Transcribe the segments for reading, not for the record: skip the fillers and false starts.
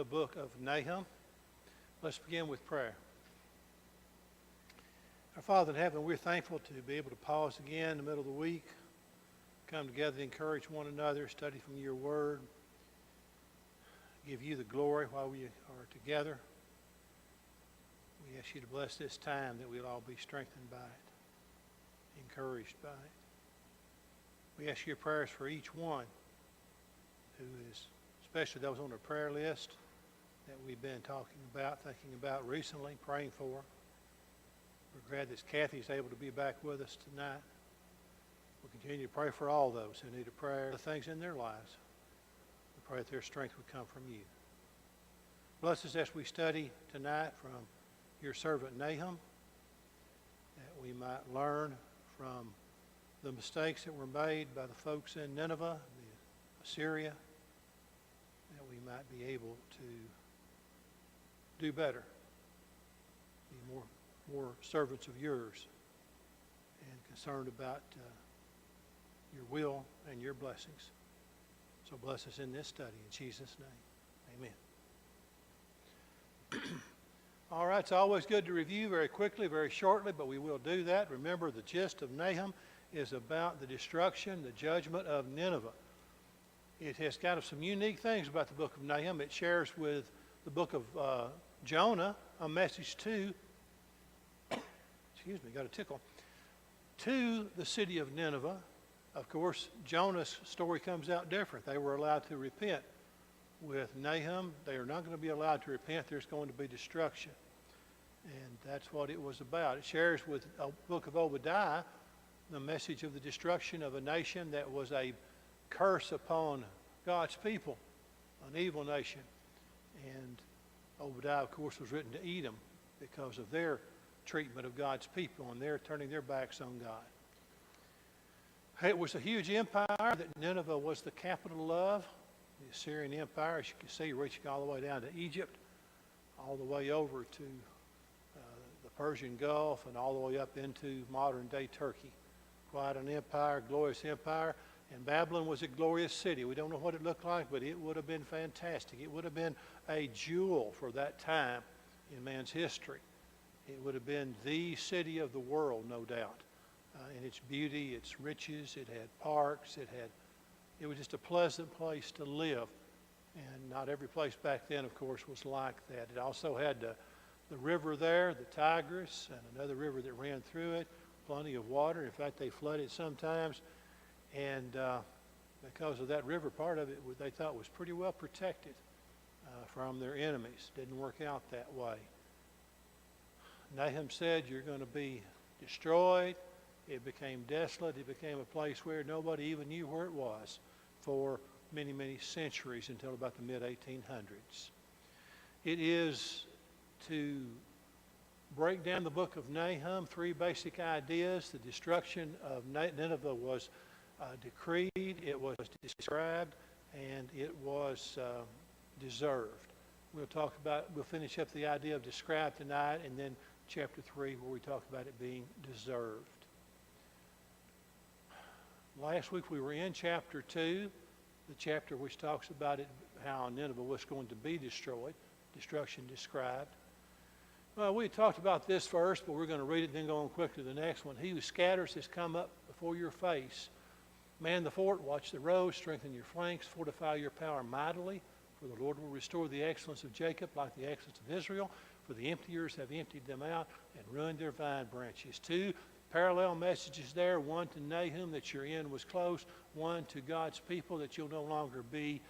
the book of Nahum. Let's begin with prayer. Our Father in heaven, we're thankful to be able to pause again in the middle of the week, come together to encourage one another, study from your word, give you the glory while we are together. We ask you to bless this time, that we'll all be strengthened by it, encouraged by it. We ask your prayers for each one who is, especially those on the prayer list that we've been talking about, thinking about recently, praying for. We're glad that Kathy's able to be back with us tonight. We'll continue to pray for all those who need a prayer, the things in their lives. We pray that their strength would come from you. Bless us as we study tonight from your servant Nahum, that we might learn from the mistakes that were made by the folks in Nineveh, Assyria, that we might be able to do better, be more servants of yours, and concerned about your will and your blessings. So bless us in this study. In Jesus' name, amen. All right, it's always good to review very quickly, very shortly, but we will do that. Remember, the gist of Nahum is about the destruction, the judgment of Nineveh. It has got some unique things about the book of Nahum. It shares with the book of Jonah a message to, got a tickle, to the city of Nineveh. Of course, Jonah's story comes out different. They were allowed to repent. With Nahum, they are not going to be allowed to repent. There's going to be destruction. And that's what it was about. It shares with the book of Obadiah the message of the destruction of a nation that was a curse upon God's people, an evil nation. And Obadiah, of course, was written to Edom because of their treatment of God's people and their turning their backs on God. It was a huge empire that Nineveh was the capital of. The Assyrian Empire, as you can see, reaching all the way down to Egypt, all the way over to the Persian Gulf, and all the way up into modern-day Turkey. Quite an empire, glorious empire. And Babylon was a glorious city. We don't know what it looked like, but it would have been fantastic. It would have been a jewel for that time in man's history. It would have been the city of the world, no doubt, in its beauty, its riches. It had parks. It was just a pleasant place to live. And not every place back then, of course, was like that. It also had the river there, the Tigris, and another river that ran through it, plenty of water. In fact, they flooded sometimes. And because of that river, part of it they thought was pretty well protected from their enemies. Didn't work out that way. Nahum said, you're going to be destroyed. It became desolate. It became a place where nobody even knew where it was for many, many centuries until about the mid-1800s. It is, to break down the book of Nahum, three basic ideas. The destruction of Nineveh was decreed, it was described, and it was deserved. We'll finish up the idea of described tonight, and then chapter 3 where we talk about it being deserved. Last week we were in chapter 2, the chapter which talks about it, how Nineveh was going to be destroyed, destruction described. Well, we talked about this first, but we're going to read it and then go on quickly to the next one. He who scatters has come up before your face. Man the fort, watch the road, strengthen your flanks, fortify your power mightily, for the Lord will restore the excellence of Jacob like the excellence of Israel, for the emptiers have emptied them out and ruined their vine branches. Two parallel messages there, one to Nahum that your end was close, one to God's people that you'll no longer be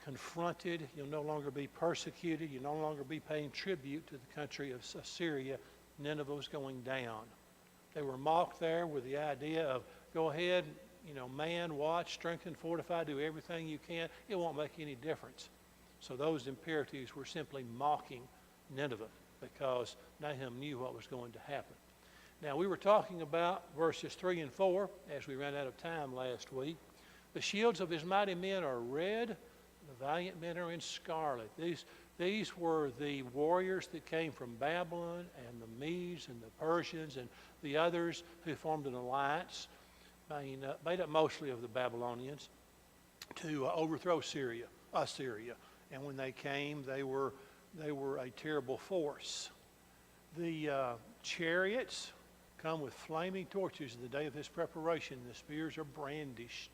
confronted, you'll no longer be persecuted, you'll no longer be paying tribute to the country of Assyria. Nineveh was going down. They were mocked there with the idea of, go ahead, man, watch, strengthen, fortify, do everything you can. It won't make any difference. So those imperatives were simply mocking Nineveh because Nahum knew what was going to happen. Now, we were talking about verses 3 and 4 as we ran out of time last week. The shields of his mighty men are red. The valiant men are in scarlet. These were the warriors that came from Babylon and the Medes and the Persians and the others who formed an alliance made up mostly of the Babylonians to overthrow Assyria And when they came, they were a terrible force. The chariots come with flaming torches in the day of this preparation. The spears are brandished.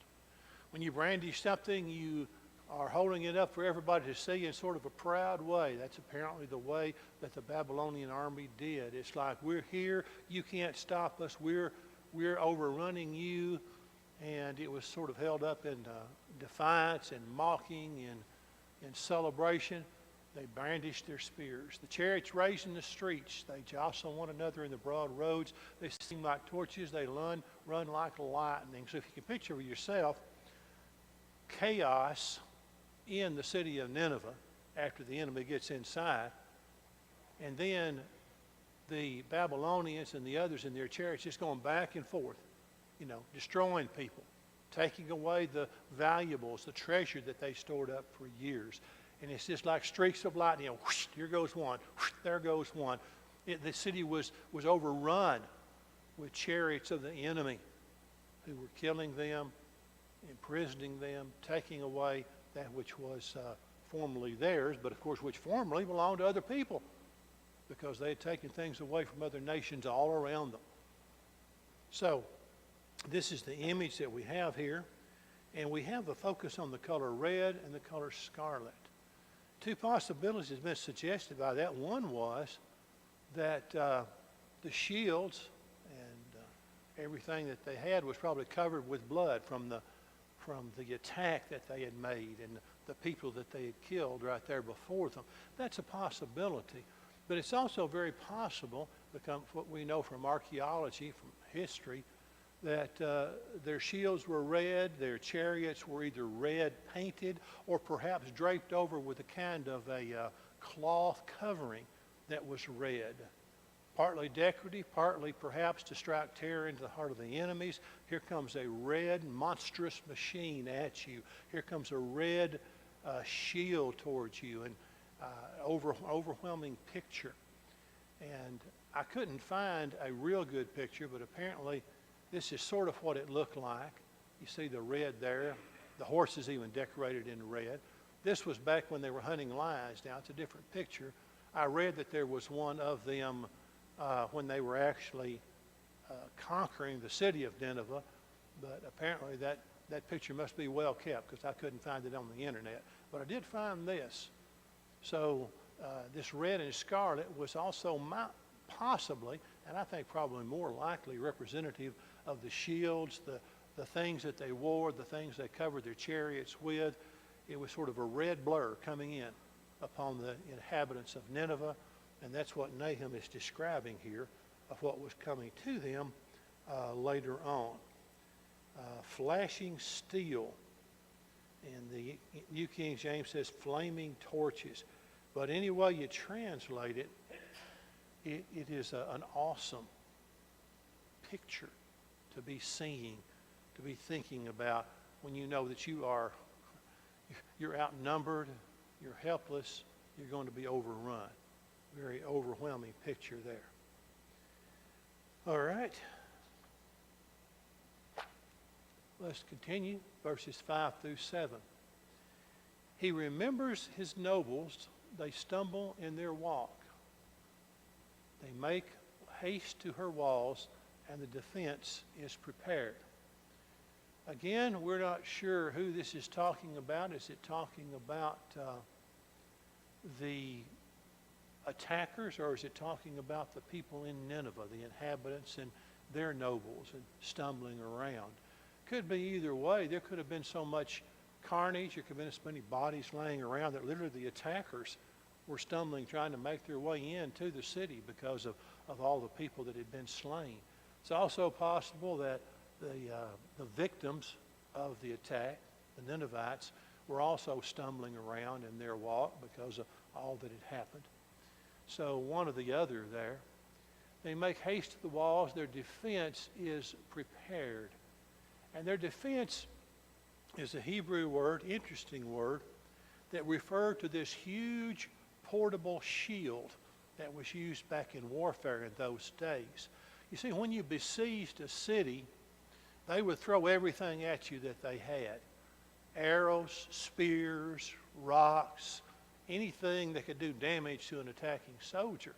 When you brandish something, you are holding it up for everybody to see in sort of a proud way. That's apparently the way that the Babylonian army did. It's like, we're here, you can't stop us, we're overrunning you. And it was sort of held up in defiance and mocking and in celebration. They brandished their spears. The chariots raised in the streets. They jostle one another in the broad roads. They seem like torches. They run like lightning. So if you can picture for yourself chaos in the city of Nineveh after the enemy gets inside, and then the Babylonians and the others in their chariots just going back and forth, destroying people, taking away the valuables, the treasure that they stored up for years. And it's just like streaks of lightning. Whoosh, here goes one. Whoosh, there goes one. The city was overrun with chariots of the enemy who were killing them, imprisoning them, taking away that which was formerly theirs, but of course which formerly belonged to other people because they had taken things away from other nations all around them. So this is the image that we have here. And we have the focus on the color red and the color scarlet. Two possibilities have been suggested by that. One was that the shields and everything that they had was probably covered with blood from the attack that they had made and the people that they had killed right there before them. That's a possibility. But it's also very possible, because what we know from archaeology, from history, that their shields were red, their chariots were either red painted or perhaps draped over with a kind of a cloth covering that was red. Partly decorative, partly perhaps to strike terror into the heart of the enemies. Here comes a red monstrous machine at you. Here comes a red shield towards you, and overwhelming picture. And I couldn't find a real good picture, but apparently this is sort of what it looked like. You see the red there. The horse is even decorated in red. This was back when they were hunting lions. Now it's a different picture. I read that there was one of them when they were actually conquering the city of Nineveh, but apparently that picture must be well kept because I couldn't find it on the internet. But I did find this. So this red and scarlet was also possibly, and I think probably more likely, representative of the shields, the things that they wore, the things they covered their chariots with. It was sort of a red blur coming in upon the inhabitants of Nineveh, and that's what Nahum is describing here of what was coming to them later on. Flashing steel, and the New King James says flaming torches. But any way you translate it, it is an awesome picture to be seeing, to be thinking about when you know that you're outnumbered, you're helpless, you're going to be overrun. Very overwhelming picture there. All right. Let's continue, verses 5 through 7. He remembers his nobles, they stumble in their walk. They make haste to her walls, and the defense is prepared. Again, we're not sure who this is talking about. Is it talking about the attackers, or is it talking about the people in Nineveh, the inhabitants and their nobles, and stumbling around? Could be either way. There could have been so much carnage, there could have been so many bodies laying around that literally the attackers were stumbling, trying to make their way into the city because of all the people that had been slain. It's also possible that the victims of the attack, the Ninevites, were also stumbling around in their walk because of all that had happened. So one or the other there. They make haste to the walls. Their defense is prepared. And their defense is a Hebrew word, interesting word, that referred to this huge portable shield that was used back in warfare in those days. You see, when you besieged a city, they would throw everything at you that they had. Arrows, spears, rocks, anything that could do damage to an attacking soldier.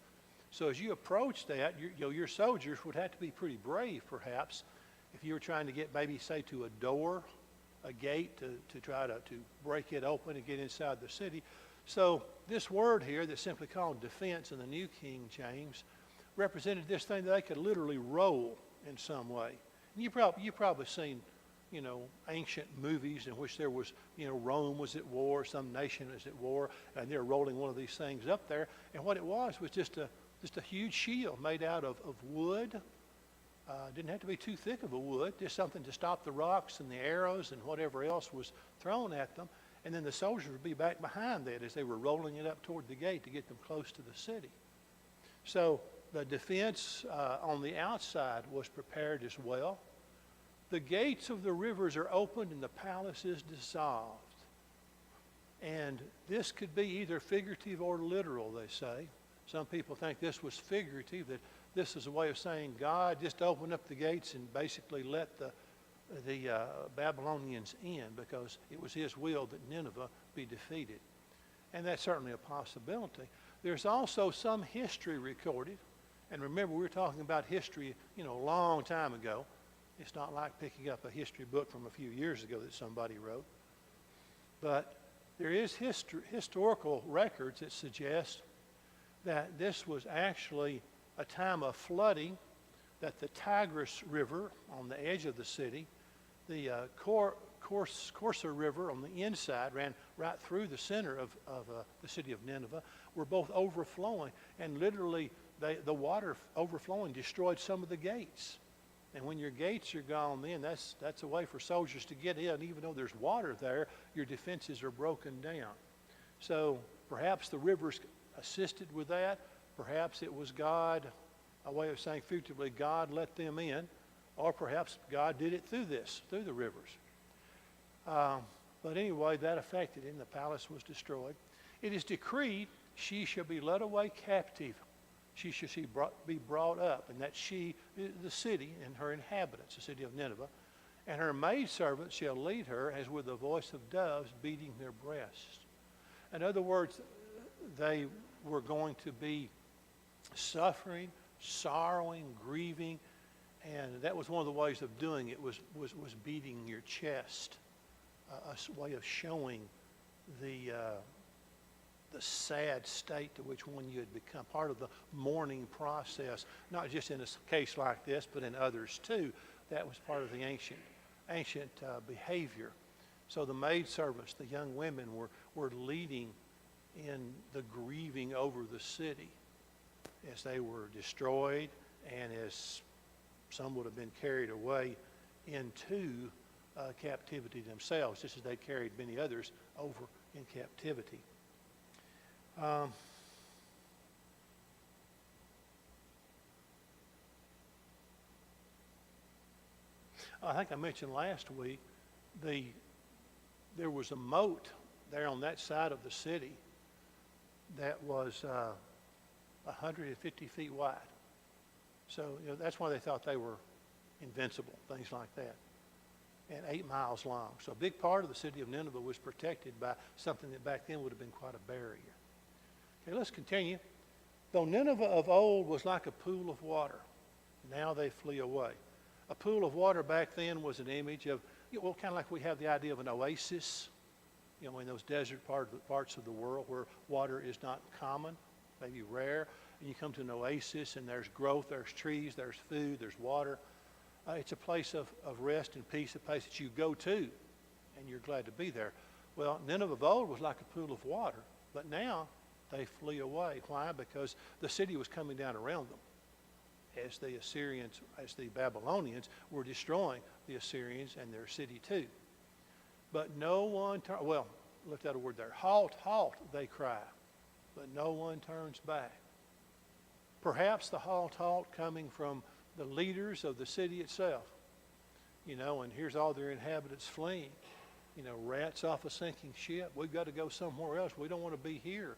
So as you approach that, your soldiers would have to be pretty brave, perhaps, if you were trying to get maybe, say, to a door, a gate, to try to break it open and get inside the city. So this word here that's simply called defense in the New King James represented this thing that they could literally roll in some way. And you've probably seen, ancient movies in which there was, Rome was at war, some nation was at war, and they're rolling one of these things up there. And what it was just a huge shield made out of wood. Didn't have to be too thick of a wood, just something to stop the rocks and the arrows and whatever else was thrown at them. And then the soldiers would be back behind that as they were rolling it up toward the gate to get them close to the city. So the defense on the outside was prepared as well. The gates of the rivers are opened and the palace is dissolved. And this could be either figurative or literal, they say. Some people think this was figurative, that this is a way of saying God just opened up the gates and basically let the Babylonians in, because it was his will that Nineveh be defeated. And that's certainly a possibility. There's also some history recorded. And remember, we were talking about history, a long time ago. It's not like picking up a history book from a few years ago that somebody wrote. But there is historical records that suggest that this was actually a time of flooding, that the Tigris River on the edge of the city, the Corsa River on the inside ran right through the center of the city of Nineveh, were both overflowing, and literally the water overflowing destroyed some of the gates. And when your gates are gone, then that's a way for soldiers to get in. Even though there's water there, your defenses are broken down. So perhaps the rivers assisted with that. Perhaps it was God, a way of saying figuratively, God let them in. Or perhaps God did it through the rivers. But anyway, that affected him. The palace was destroyed. It is decreed she shall be led away captive. She shall be brought up, and that she, the city and her inhabitants, the city of Nineveh, and her maidservants shall lead her as with the voice of doves beating their breasts. In other words, they were going to be suffering, sorrowing, grieving, and that was one of the ways of doing it, was beating your chest, a way of showing the sad state to which one you had become, part of the mourning process, not just in a case like this, but in others too. That was part of the ancient behavior. So the maidservants, the young women, were leading in the grieving over the city as they were destroyed, and as some would have been carried away into captivity themselves, just as they carried many others over in captivity. I think I mentioned last week there was a moat there on that side of the city that was 150 feet wide. So that's why they thought they were invincible, things like that, and 8 miles long. So a big part of the city of Nineveh was protected by something that back then would have been quite a barrier. Okay, let's continue. Though Nineveh of old was like a pool of water, now they flee away. A pool of water back then was an image of, kind of like we have the idea of an oasis, in those desert parts of the world where water is not common, maybe rare, and you come to an oasis and there's growth, there's trees, there's food, there's water. It's a place of rest and peace, a place that you go to, and you're glad to be there. Well, Nineveh of old was like a pool of water, but now they flee away. Why? Because the city was coming down around them as the Babylonians were destroying the Assyrians and their city too. But no one look at a word there. Halt, halt, they cry, but no one turns back. Perhaps the halt, halt coming from the leaders of the city itself. And here's all their inhabitants fleeing. Rats off a sinking ship. We've got to go somewhere else. We don't want to be here.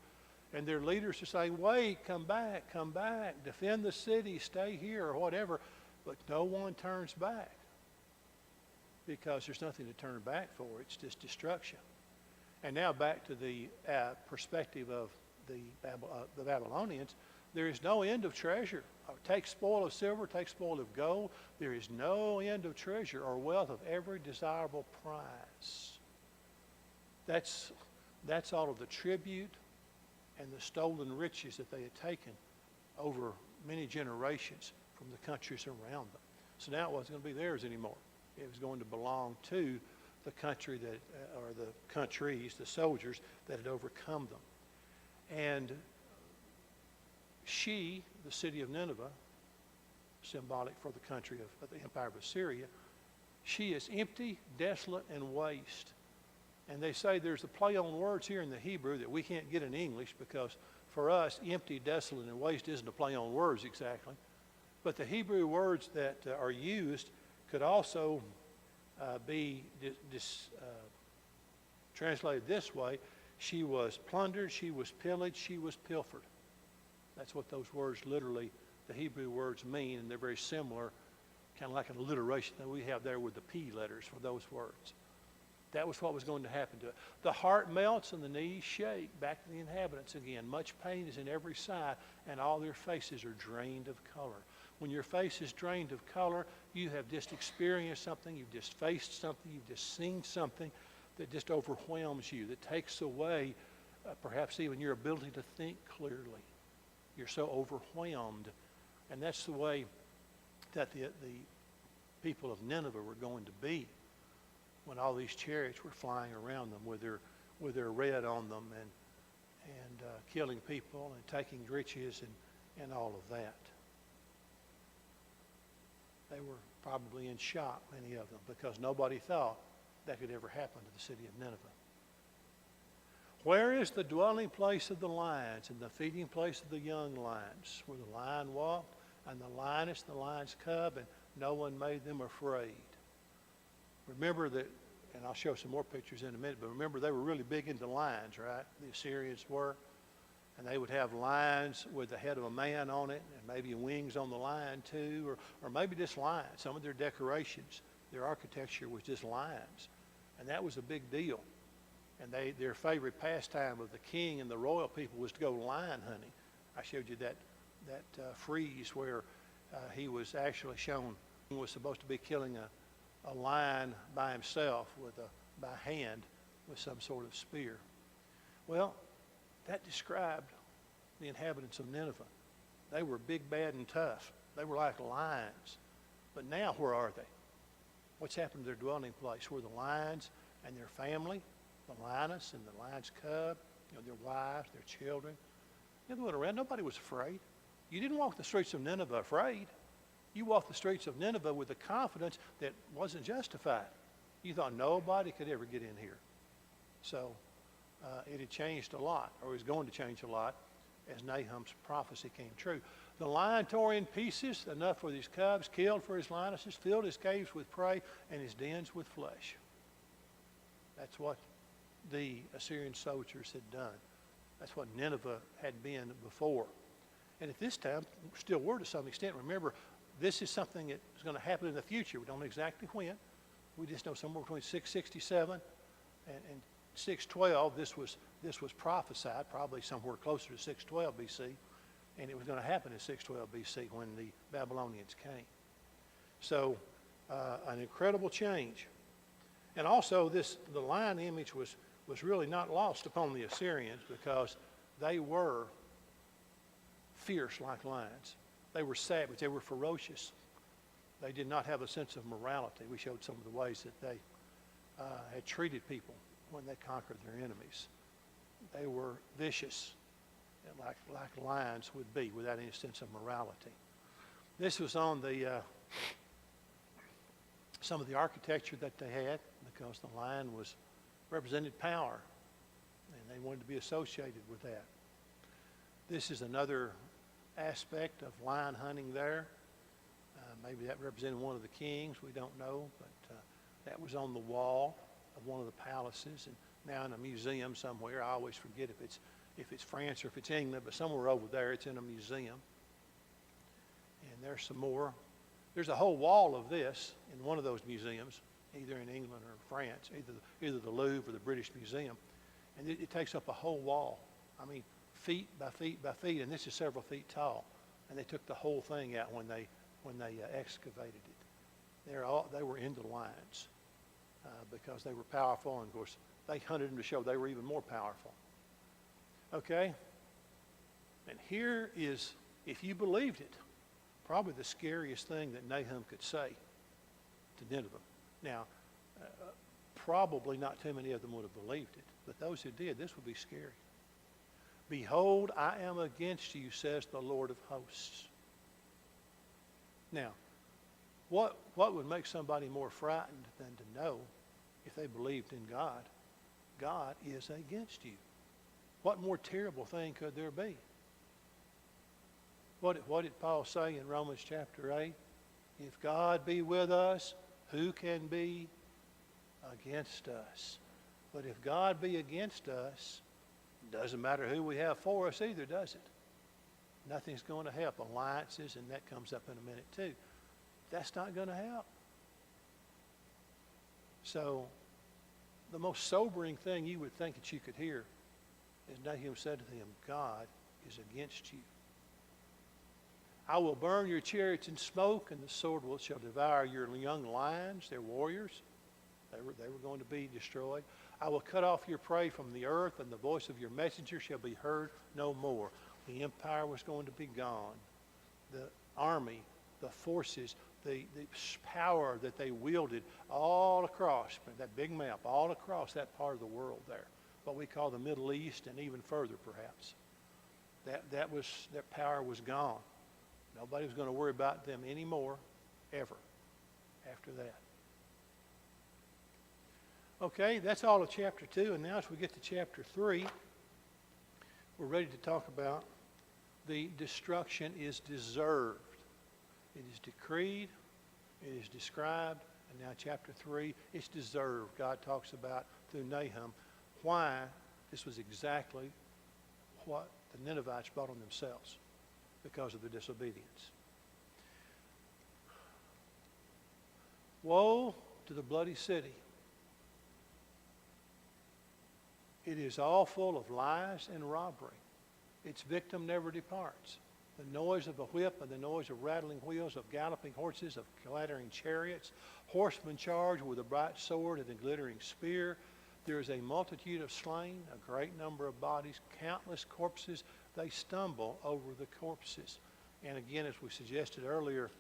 And their leaders are saying, wait, come back, defend the city, stay here, or whatever. But no one turns back because there's nothing to turn back for. It's just destruction. And now back to the perspective of the Babylonians. There is no end of treasure. Take spoil of silver, take spoil of gold. There is no end of treasure or wealth of every desirable prize. That's all of the tribute and the stolen riches that they had taken over many generations from the countries around them. So now it wasn't going to be theirs anymore. It was going to belong to the country that, or the countries, the soldiers that had overcome them. And she, the city of Nineveh, symbolic for the country of the empire of Assyria, she is empty, desolate, and waste. And they say there's a play on words here in the Hebrew that we can't get in English, because for us, empty, desolate, and waste isn't a play on words exactly. But the Hebrew words that are used could also be translated this way. She was plundered, she was pillaged, she was pilfered. That's what those words literally, the Hebrew words mean, and they're very similar, kind of like an alliteration that we have there with the P letters for those words. That was what was going to happen to it. The heart melts and the knees shake. Back to the inhabitants again. Much pain is in every side, and all their faces are drained of color. When your face is drained of color, you have just experienced something, you've just faced something, you've just seen something that just overwhelms you, that takes away perhaps even your ability to think clearly. You're so overwhelmed. And that's the way that the people of Nineveh were going to be when all these chariots were flying around them with their red on them and killing people and taking riches and all of that. They were probably in shock, many of them, because nobody thought that could ever happen to the city of Nineveh. Where is the dwelling place of the lions and the feeding place of the young lions, where the lion walked and the lioness, the lion's cub, and no one made them afraid? Remember that, and I'll show some more pictures in a minute, but remember they were really big into lions, right? The Assyrians were. And they would have lions with the head of a man on it, and maybe wings on the lion too, or maybe just lions. Some of their decorations, their architecture was just lions. And that was a big deal. And their favorite pastime of the king and the royal people was to go lion hunting. I showed you that frieze where he was actually shown, he was supposed to be killing a lion by himself by hand with some sort of spear. Well, that described the inhabitants of Nineveh. They were big, bad, and tough. They were like lions. But now where are they? What's happened to their dwelling place? Where the lions and their family, the lioness and the lion's cub, their wives, their children, they went around. Nobody was afraid. You didn't walk the streets of Nineveh afraid. You walked the streets of Nineveh with a confidence that wasn't justified. You thought nobody could ever get in here. So it had changed a lot, or it was going to change a lot, as Nahum's prophecy came true. The lion tore in pieces enough for his cubs, killed for his lionesses, filled his caves with prey, and his dens with flesh. That's what the Assyrian soldiers had done. That's what Nineveh had been before. And at this time, still were to some extent. Remember, this is something that is going to happen in the future. We don't know exactly when. We just know somewhere between 667 and 612, this was prophesied, probably somewhere closer to 612 BC, and it was going to happen in 612 BC when the Babylonians came. So an incredible change. And also the lion image was really not lost upon the Assyrians, because they were fierce like lions. They were savage. They were ferocious. They did not have a sense of morality. We showed some of the ways that they had treated people when they conquered their enemies. They were vicious, like lions would be, without any sense of morality. This was on some of the architecture that they had, because the lion represented power, and they wanted to be associated with that. This is another aspect of lion hunting there. Maybe that represented one of the kings, we don't know, but that was on the wall of one of the palaces, and now in a museum somewhere. I always forget if it's France or if it's England, but somewhere over there it's in a museum. And there's some more. There's a whole wall of this in one of those museums, either in England or France, either the Louvre or the British Museum. And it takes up a whole wall. I mean, feet by feet by feet, and this is several feet tall. And they took the whole thing out when they excavated it. They were into lines because they were powerful, and of course they hunted them to show they were even more powerful. Okay? And here is, if you believed it, probably the scariest thing that Nahum could say to Nineveh. Now, probably not too many of them would have believed it, but those who did, this would be scary. Behold, I am against you, says the Lord of hosts. Now, what would make somebody more frightened than to know, if they believed in God, God is against you? What more terrible thing could there be? What did Paul say in Romans chapter 8? If God be with us, who can be against us? But if God be against us, it doesn't matter who we have for us either, does it? Nothing's going to help. Alliances, and that comes up in a minute too. That's not going to help. So, the most sobering thing you would think that you could hear is Nahum said to them, God is against you. I will burn your chariots in smoke, and the sword shall devour your young lions, their warriors. They were going to be destroyed. I will cut off your prey from the earth, and the voice of your messenger shall be heard no more. The empire was going to be gone. The army, the forces, the power that they wielded all across, that big map, all across that part of the world there, what we call the Middle East and even further perhaps. That power was gone. Nobody was going to worry about them anymore, ever, after that. Okay, that's all of chapter 2, and now as we get to chapter 3, we're ready to talk about the destruction is deserved. It is decreed, it is described, and now chapter 3, it's deserved. God talks about, through Nahum, why this was exactly what the Ninevites brought on themselves because of their disobedience. Woe to the bloody city. It is all full of lies and robbery. Its victim never departs. The noise of a whip and the noise of rattling wheels, of galloping horses, of clattering chariots, horsemen charge with a bright sword and a glittering spear. There is a multitude of slain, a great number of bodies, countless corpses. They stumble over the corpses. And again, as we suggested earlier,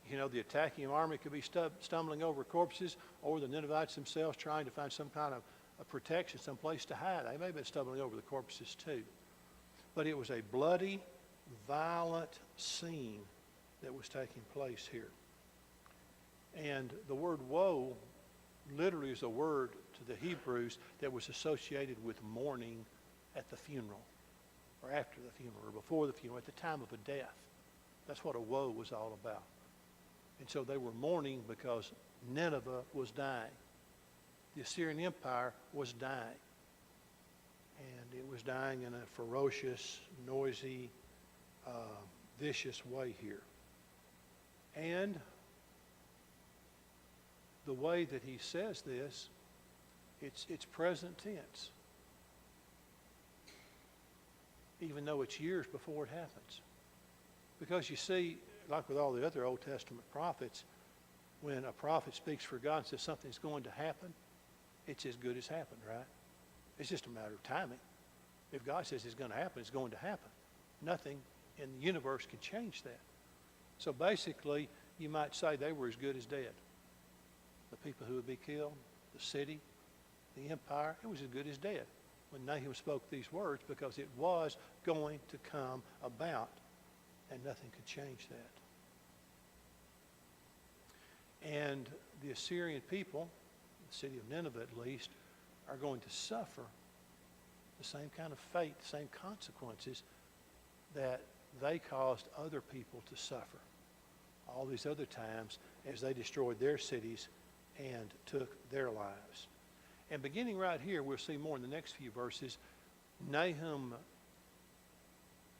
the attacking army could be stumbling over corpses, or the Ninevites themselves trying to find some kind of a protection, some place to hide. They may have been stumbling over the corpses too. But it was a bloody, violent scene that was taking place here. And the word woe literally is a word to the Hebrews that was associated with mourning at the funeral, or after the funeral, or before the funeral, at the time of a death. That's what a woe was all about. And so they were mourning because Nineveh was dying. The Assyrian Empire was dying. And it was dying in a ferocious, noisy, vicious way here. And the way that he says this, it's present tense, even though it's years before it happens. Because you see, like with all the other Old Testament prophets, when a prophet speaks for God and says something's going to happen, it's as good as happened, right? It's just a matter of timing. If God says it's going to happen, it's going to happen. Nothing in the universe can change that. So basically, you might say they were as good as dead. The people who would be killed, the city, the empire, it was as good as dead when Nahum spoke these words, because it was going to come about, and nothing could change that. And the Assyrian people, the city of Nineveh at least, are going to suffer the same kind of fate, the same consequences that they caused other people to suffer all these other times as they destroyed their cities and took their lives. And beginning right here, we'll see more in the next few verses, Nahum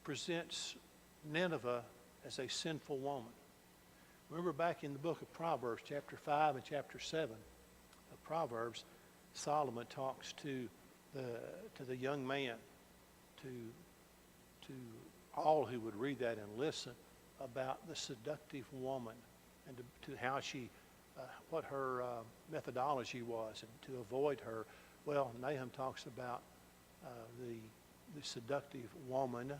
presents Nineveh as a sinful woman. Remember back in the book of Proverbs, chapter 5 and chapter 7 of Proverbs, Solomon talks to to the young man, to all who would read that and listen, about the seductive woman and to how she, what her methodology was, and to avoid her. Well, Nahum talks about the seductive woman,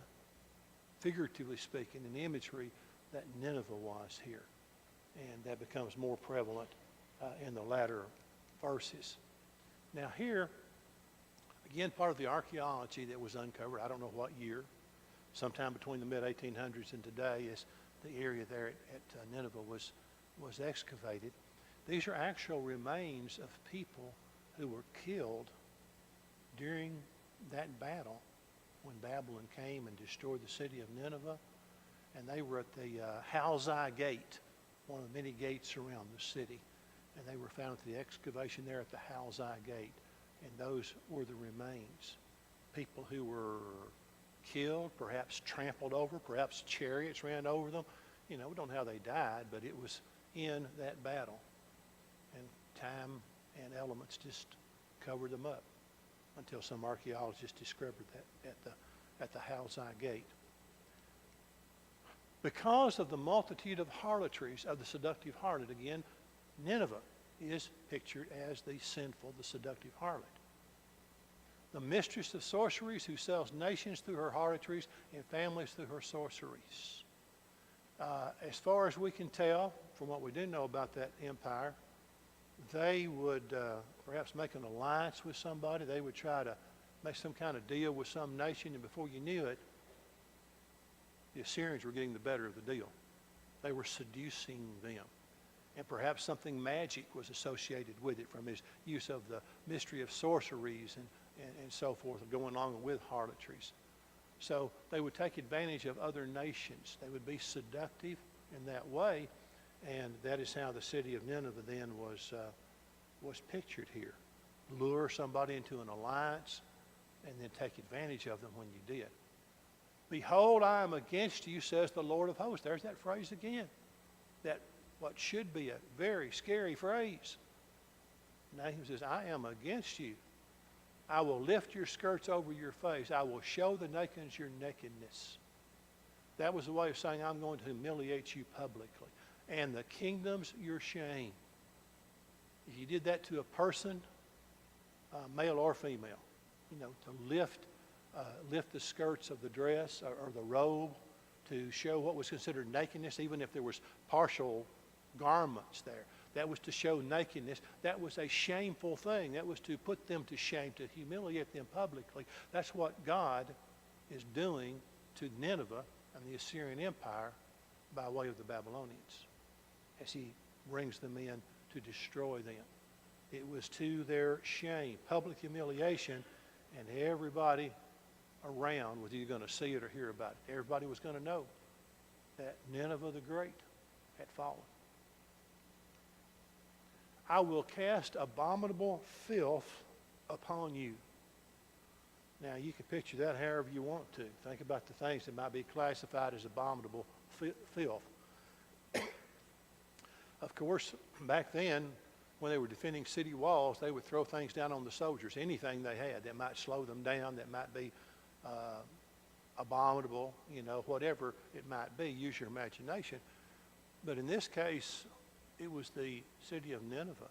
figuratively speaking, in imagery that Nineveh was here. And that becomes more prevalent in the latter verses. Now here, again, part of the archaeology that was uncovered, I don't know what year, sometime between the mid-1800s and today, is the area there at Nineveh was excavated. These are actual remains of people who were killed during that battle when Babylon came and destroyed the city of Nineveh. And they were at the Halzai Gate, one of the many gates around the city. And they were found at the excavation there at the Halzai Gate. And those were the remains. People who were killed, perhaps trampled over, perhaps chariots ran over them. You know, we don't know how they died, but it was in that battle. And time and elements just covered them up until some archaeologists discovered that at the Halzai Gate. Because of the multitude of harlotries of the seductive harlot, again, Nineveh is pictured as the sinful, the seductive harlot. The mistress of sorceries who sells nations through her harlotries and families through her sorceries. As far as we can tell, from what we do know about that empire, they would perhaps make an alliance with somebody. They would try to make some kind of deal with some nation, and before you knew it, the Assyrians were getting the better of the deal. They were seducing them. And perhaps something magic was associated with it, from his use of the mystery of sorceries and so forth, going along with harlotries. So they would take advantage of other nations. They would be seductive in that way, and that is how the city of Nineveh then was pictured here. Lure somebody into an alliance and then take advantage of them when you did. Behold, I am against you, says the Lord of hosts. There's that phrase again. That what should be a very scary phrase. Nahum says, I am against you. I will lift your skirts over your face. I will show the nations your nakedness. That was a way of saying, I'm going to humiliate you publicly. And the kingdoms your shame. If you did that to a person, male or female, to lift the skirts of the dress or the robe to show what was considered nakedness, even if there was partial garments there. That was to show nakedness. That was a shameful thing. That was to put them to shame, to humiliate them publicly. That's what God is doing to Nineveh and the Assyrian Empire by way of the Babylonians as he brings them in to destroy them. It was to their shame, public humiliation, and everybody around was either going to see it or hear about it. Everybody was going to know that Nineveh the Great had fallen. I will cast abominable filth upon you. Now, you can picture that however you want to. Think about the things that might be classified as abominable filth. Of course, back then, when they were defending city walls, they would throw things down on the soldiers, anything they had that might slow them down, that might be abominable, whatever it might be. Use your imagination. But in this case, it was the city of Nineveh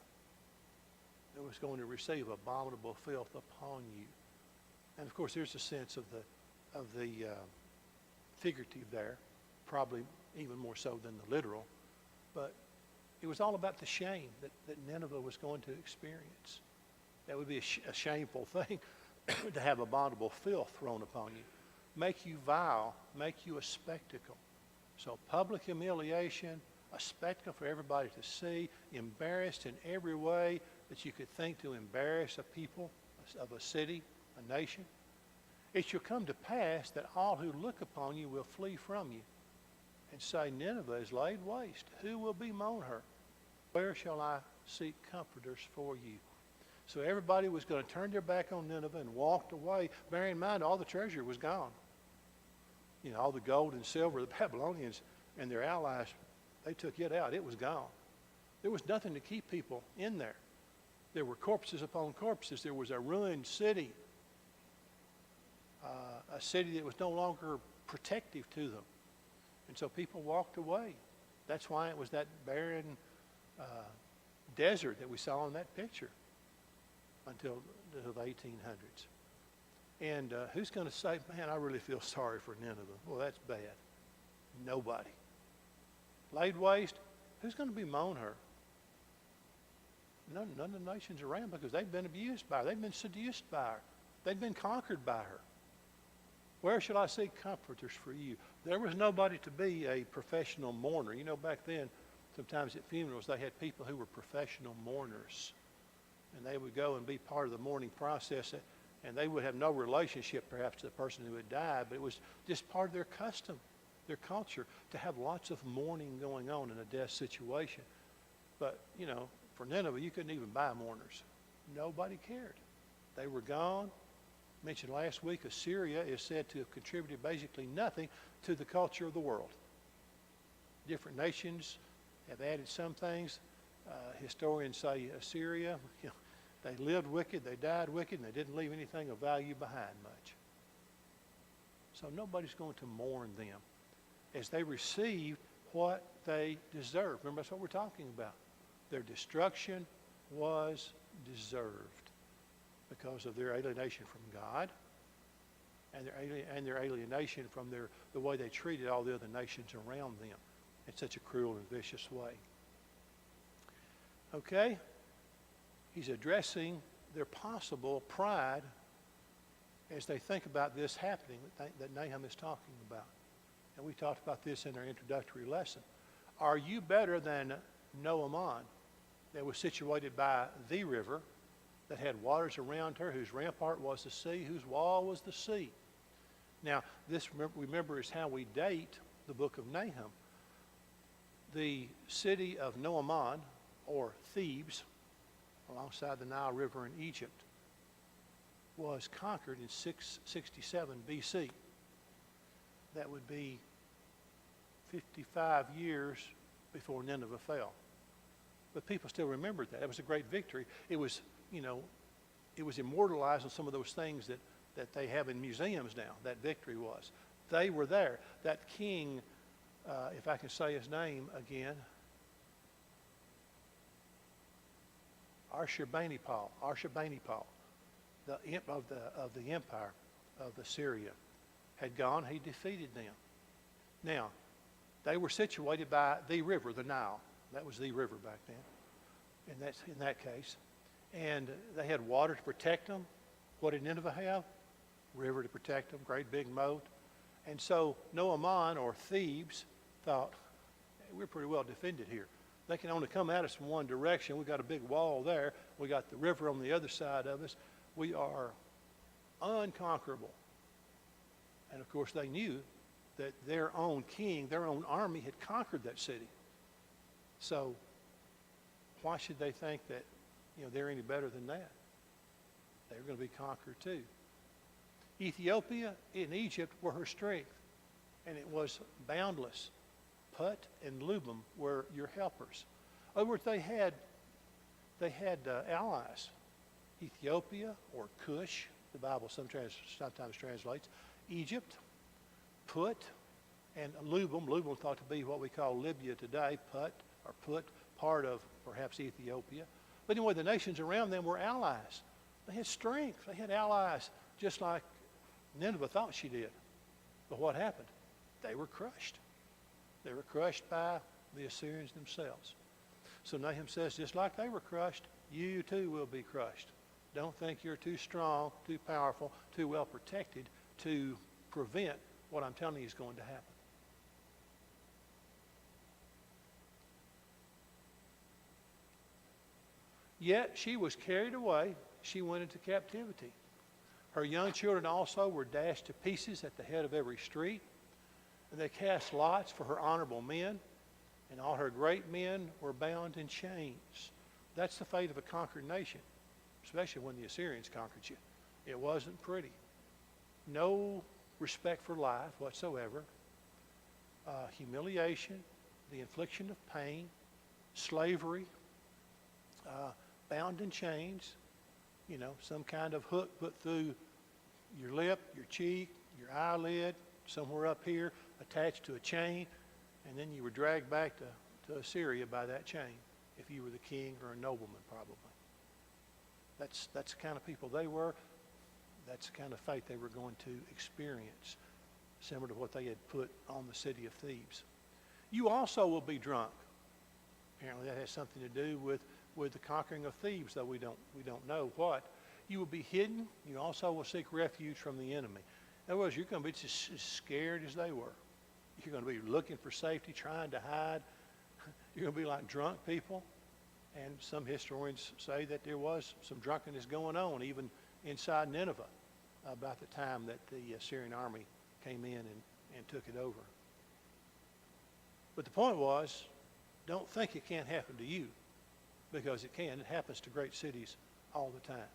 that was going to receive abominable filth upon you. And of course, there's a sense of the figurative there, probably even more so than the literal. But it was all about the shame that Nineveh was going to experience. That would be a shameful thing to have abominable filth thrown upon you. Make you vile, make you a spectacle. So public humiliation, a spectacle for everybody to see, embarrassed in every way that you could think to embarrass a people, of a city, a nation. It shall come to pass that all who look upon you will flee from you and say, Nineveh is laid waste. Who will bemoan her? Where shall I seek comforters for you? So everybody was going to turn their back on Nineveh and walked away. Bearing in mind, all the treasure was gone. All the gold and silver, the Babylonians and their allies, they took it out. It was gone. There was nothing to keep people in there. There were corpses upon corpses. There was a ruined city a city that was no longer protective to them. And so people walked away. That's why it was that barren desert that we saw in that picture until the 1800s. And who's going to say, man, I really feel sorry for Nineveh? Well, that's bad. Nobody. Laid waste, who's going to bemoan her? None of the nations around, because they've been abused by her. They've been seduced by her. They've been conquered by her. Where shall I seek comforters for you? There was nobody to be a professional mourner. You know, back then, sometimes at funerals, they had people who were professional mourners. And they would go and be part of the mourning process. And they would have no relationship, perhaps, to the person who had died. But it was just part of their custom, their culture, to have lots of mourning going on in a death situation. But, you know, for Nineveh, you couldn't even buy mourners. Nobody cared. They were gone. Mentioned last week, Assyria is said to have contributed basically nothing to the culture of the world. Different nations have added some things. Historians say Assyria, you know, they lived wicked, they died wicked, and they didn't leave anything of value behind much. So nobody's going to mourn them as they received what they deserved. Remember, that's what we're talking about. Their destruction was deserved because of their alienation from God and their alienation from the way they treated all the other nations around them in such a cruel and vicious way. Okay? He's addressing their possible pride as they think about this happening that Nahum is talking about. And we talked about this in our introductory lesson. Are you better than Nahum, that was situated by the river, that had waters around her, whose rampart was the sea, whose wall was the sea? Now, this, remember, is how we date the book of Nahum. The city of Nahum, or Thebes, alongside the Nile River in Egypt, was conquered in 667 BC. That would be 55 years before Nineveh fell. But people still remembered that. It was a great victory. It was, you know, it was immortalized on some of those things that they have in museums now, that victory was. They were there. That king, if I can say his name again, Ashurbanipal, the imp of the empire of Assyria, had gone. He defeated them. Now, they were situated by the river, the Nile. That was the river back then, in that case. And they had water to protect them. What did Nineveh have? River to protect them, great big moat. And so Nahum, or Thebes, thought, hey, we're pretty well defended here. They can only come at us from one direction. We've got a big wall there. We got the river on the other side of us. We are unconquerable. And of course they knew that their own king, their own army had conquered that city. So why should they think that, you know, they're any better than that? They're going to be conquered too. Ethiopia and Egypt were her strength, and it was boundless. Put and Lubim were your helpers. In other words, they had allies. Ethiopia, or Cush, the Bible sometimes translates, Egypt, Put, and Lubim. Lubim thought to be what we call Libya today, Put, part of perhaps Ethiopia. But anyway, the nations around them were allies. They had strength. They had allies, just like Nineveh thought she did. But what happened? They were crushed. They were crushed by the Assyrians themselves. So Nahum says, just like they were crushed, you too will be crushed. Don't think you're too strong, too powerful, too well protected to prevent what I'm telling you is going to happen. Yet she was carried away. She went into captivity. Her young children also were dashed to pieces at the head of every street. And they cast lots for her honorable men, and all her great men were bound in chains. That's the fate of a conquered nation, especially when the Assyrians conquered you. It wasn't pretty. No respect for life whatsoever. Humiliation, the infliction of pain, slavery, bound in chains, you know, some kind of hook put through your lip, your cheek, your eyelid, somewhere up here, attached to a chain, and then you were dragged back to Assyria by that chain, if you were the king or a nobleman, probably. That's the kind of people they were. That's the kind of fate they were going to experience, similar to what they had put on the city of Thebes. You also will be drunk. Apparently that has something to do with the conquering of Thebes, though we don't know what. You will be hidden. You also will seek refuge from the enemy. In other words, you're going to be just as scared as they were. You're going to be looking for safety, trying to hide. You're going to be like drunk people. And some historians say that there was some drunkenness going on even inside Nineveh about the time that the Assyrian army came in and took it over. But the point was, don't think it can't happen to you, because it can. It happens to great cities all the time.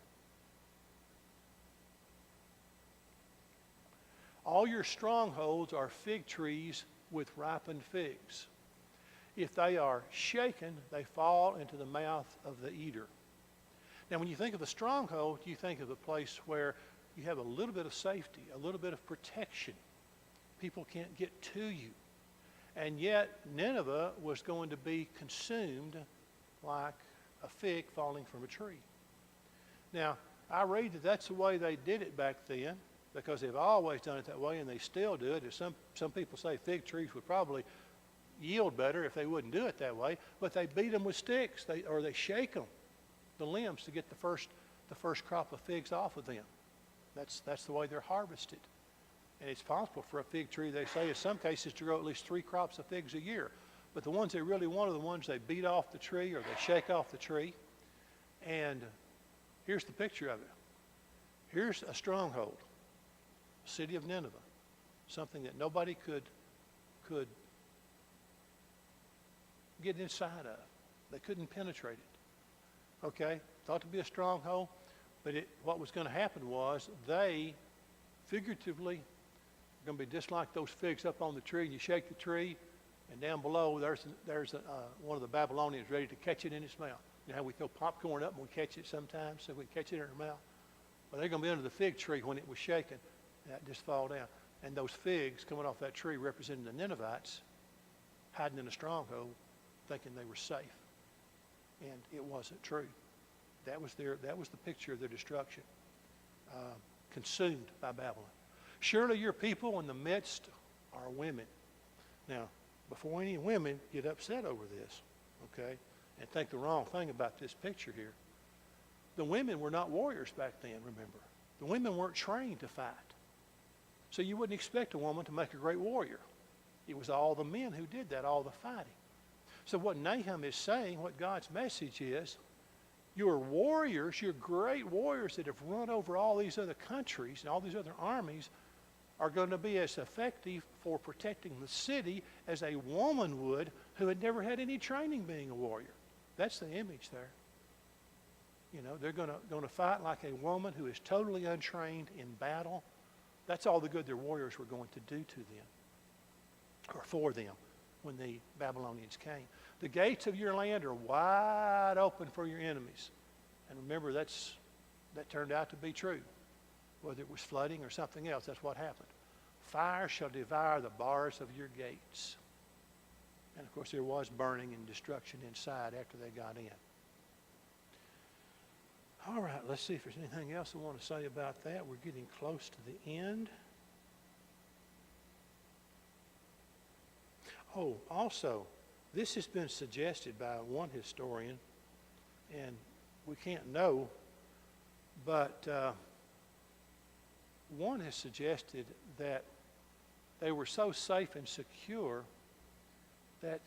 All your strongholds are fig trees with ripened figs. If they are shaken, they fall into the mouth of the eater. Now, when you think of a stronghold, you think of a place where you have a little bit of safety, a little bit of protection. People can't get to you. And yet, Nineveh was going to be consumed like a fig falling from a tree. Now, I read that that's the way they did it back then, because they've always done it that way, and they still do it. Some people say fig trees would probably yield better if they wouldn't do it that way, but they beat them with sticks, or they shake them, the limbs, to get the first crop of figs off of them. That's the way they're harvested. And it's possible for a fig tree, they say, in some cases, to grow at least 3 crops of figs a year. But the ones they really want are the ones they beat off the tree, or they shake off the tree. And here's the picture of it. Here's a stronghold, city of Nineveh, something that nobody could get inside of. They couldn't penetrate it. Okay, thought to be a stronghold, but what was going to happen was they figuratively are going to be just like those figs up on the tree, and you shake the tree, and down below there's one of the Babylonians ready to catch it in its mouth. You know how we throw popcorn up and we catch it sometimes, so we catch it in our mouth? Well, they're going to be under the fig tree when it was shaken, and that just fall down. And those figs coming off that tree representing the Ninevites hiding in a stronghold, thinking they were safe. And it wasn't true. That was the picture of their destruction, consumed by Babylon. Surely your people in the midst are women. Now, before any women get upset over this, okay, and think the wrong thing about this picture here, the women were not warriors back then, remember. The women weren't trained to fight. So you wouldn't expect a woman to make a great warrior. It was all the men who did that, all the fighting. So what Nahum is saying, what God's message is, your warriors, your great warriors that have run over all these other countries and all these other armies, are going to be as effective for protecting the city as a woman would who had never had any training being a warrior. That's the image there. You know, they're going to fight like a woman who is totally untrained in battle. That's all the good their warriors were going to do to them, or for them, when the Babylonians came. The gates of your land are wide open for your enemies. And remember, that turned out to be true. Whether it was flooding or something else, that's what happened. Fire shall devour the bars of your gates. And of course, there was burning and destruction inside after they got in. All right, let's see if there's anything else I want to say about that. We're getting close to the end. Oh, also, this has been suggested by one historian, and we can't know, but one has suggested that they were so safe and secure that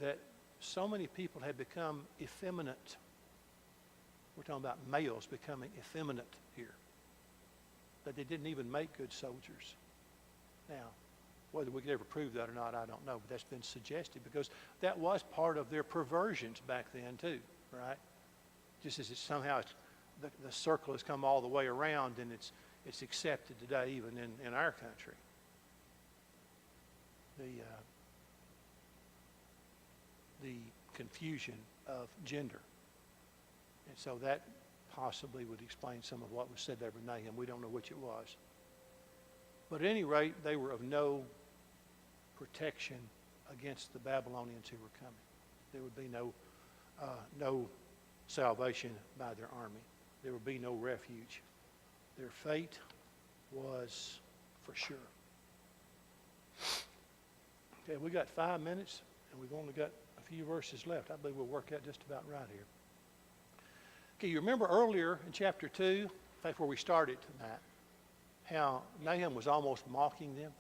that so many people had become effeminate. We're talking about males becoming effeminate here, that they didn't even make good soldiers. Now, whether we could ever prove that or not, I don't know, but that's been suggested because that was part of their perversions back then too, right? Just as somehow the circle has come all the way around, and it's accepted today even in our country. The confusion of gender. And so that possibly would explain some of what was said there by Nahum. We don't know which it was. But at any rate, they were of no protection against the Babylonians who were coming. There would be no salvation by their army. There would be no refuge. Their fate was for sure. Okay, we got 5 minutes, and we've only got a few verses left. I believe we'll work out just about right here. Okay, you remember earlier in chapter 2, in fact, where we started tonight, how Nahum was almost mocking them?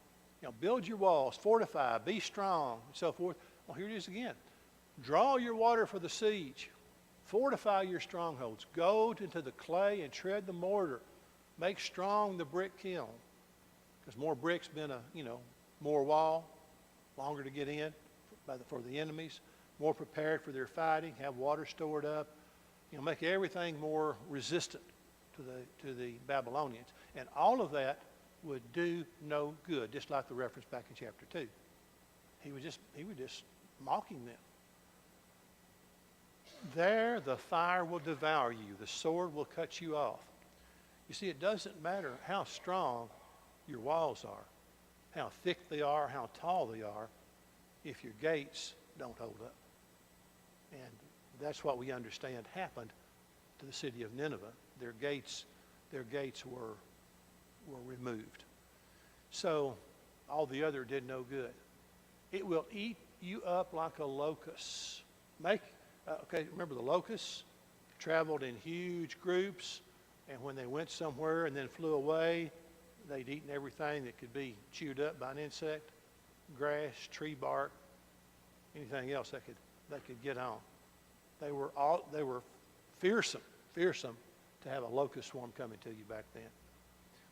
You know, build your walls, fortify, be strong, and so forth. Well, here it is again. Draw your water for the siege. Fortify your strongholds. Go into the clay and tread the mortar. Make strong the brick kiln. Because more bricks meant more wall, longer to get in for the enemies, more prepared for their fighting, have water stored up, make everything more resistant to the Babylonians. And all of that would do no good, just like the reference back in chapter 2. He was just mocking them. There the fire will devour you, the sword will cut you off. You see, it doesn't matter how strong your walls are, how thick they are, how tall they are, if your gates don't hold up. And that's what we understand happened to the city of Nineveh. Their gates were removed. So all the other did no good. It will eat you up like a locust. Remember the locusts traveled in huge groups, and when they went somewhere and then flew away, they'd eaten everything that could be chewed up by an insect, grass, tree bark, anything else they could get on. They were fearsome to have a locust swarm coming to you back then.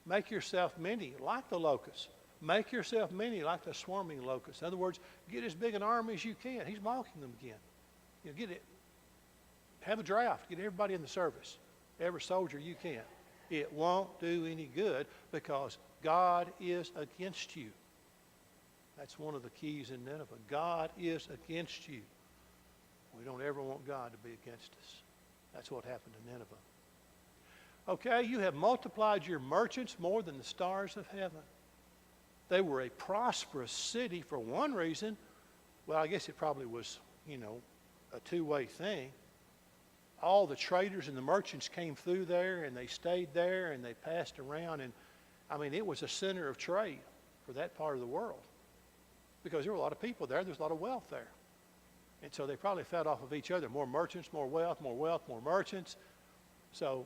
Make yourself many like the locusts. Make yourself many like the swarming locusts. In other words, get as big an army as you can. He's mocking them again. Get it. Have a draft. Get everybody in the service. Every soldier you can. It won't do any good because God is against you. That's one of the keys in Nineveh. God is against you. We don't ever want God to be against us. That's what happened to Nineveh. Okay, you have multiplied your merchants more than the stars of heaven. They were a prosperous city for one reason. Well, I guess it probably was, a two-way thing. All the traders and the merchants came through there, and they stayed there, and they passed around. And, it was a center of trade for that part of the world because there were a lot of people there. There's a lot of wealth there. And so they probably fed off of each other. More merchants, more wealth, more merchants. So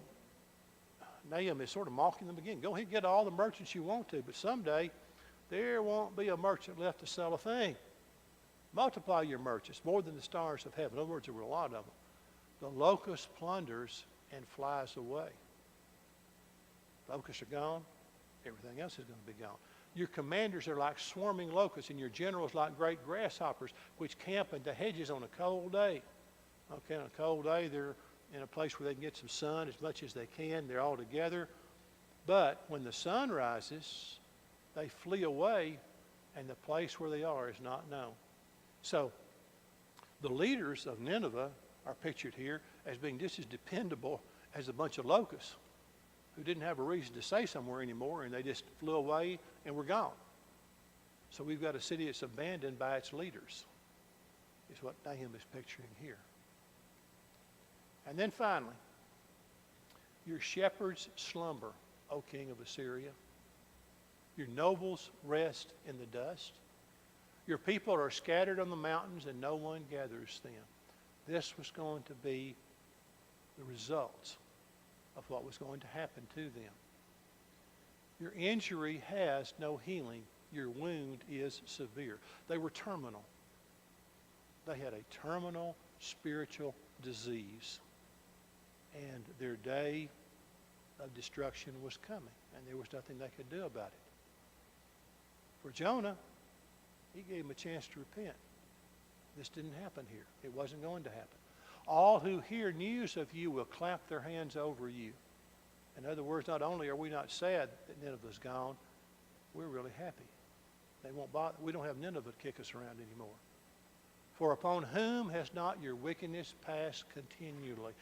Nahum is sort of mocking them again. Go ahead and get all the merchants you want to, but someday there won't be a merchant left to sell a thing. Multiply your merchants more than the stars of heaven. In other words, there were a lot of them. The locust plunders and flies away. Locusts are gone. Everything else is going to be gone. Your commanders are like swarming locusts, and your generals like great grasshoppers, which camp in the hedges on a cold day. Okay, on a cold day, they're in a place where they can get some sun as much as they can. They're all together. But when the sun rises, they flee away, and the place where they are is not known. So the leaders of Nineveh are pictured here as being just as dependable as a bunch of locusts who didn't have a reason to stay somewhere anymore, and they just flew away and were gone. So we've got a city that's abandoned by its leaders, is what Nahum is picturing here. And then finally, your shepherds slumber, O king of Assyria. Your nobles rest in the dust. Your people are scattered on the mountains, and no one gathers them. This was going to be the results of what was going to happen to them. Your injury has no healing. Your wound is severe. They were terminal. They had a terminal spiritual disease. And their day of destruction was coming, and there was nothing they could do about it. For Jonah, he gave him a chance to repent. This didn't happen here. It wasn't going to happen. All who hear news of you will clap their hands over you. In other words, not only are we not sad that Nineveh's gone, we're really happy. They won't bother. We don't have Nineveh to kick us around anymore. For upon whom has not your wickedness passed continually?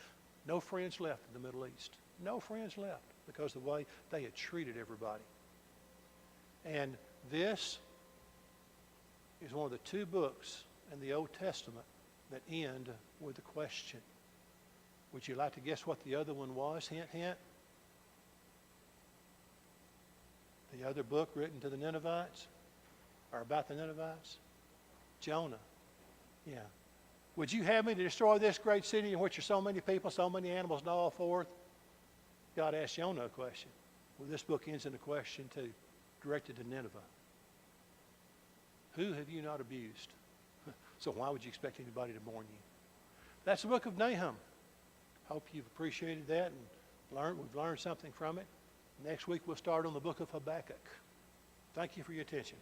No friends left in the Middle East. No friends left because of the way they had treated everybody. And this is one of the two books in the Old Testament that end with a question. Would you like to guess what the other one was? Hint, hint. The other book written to the Ninevites, or about the Ninevites? Jonah. Yeah. Would you have me to destroy this great city in which are so many people, so many animals, and all forth? God asked Jonah a question. Well, this book ends in a question too, directed to Nineveh. Who have you not abused? So why would you expect anybody to mourn you? That's the book of Nahum. Hope you've appreciated that and we've learned something from it. Next week we'll start on the book of Habakkuk. Thank you for your attention.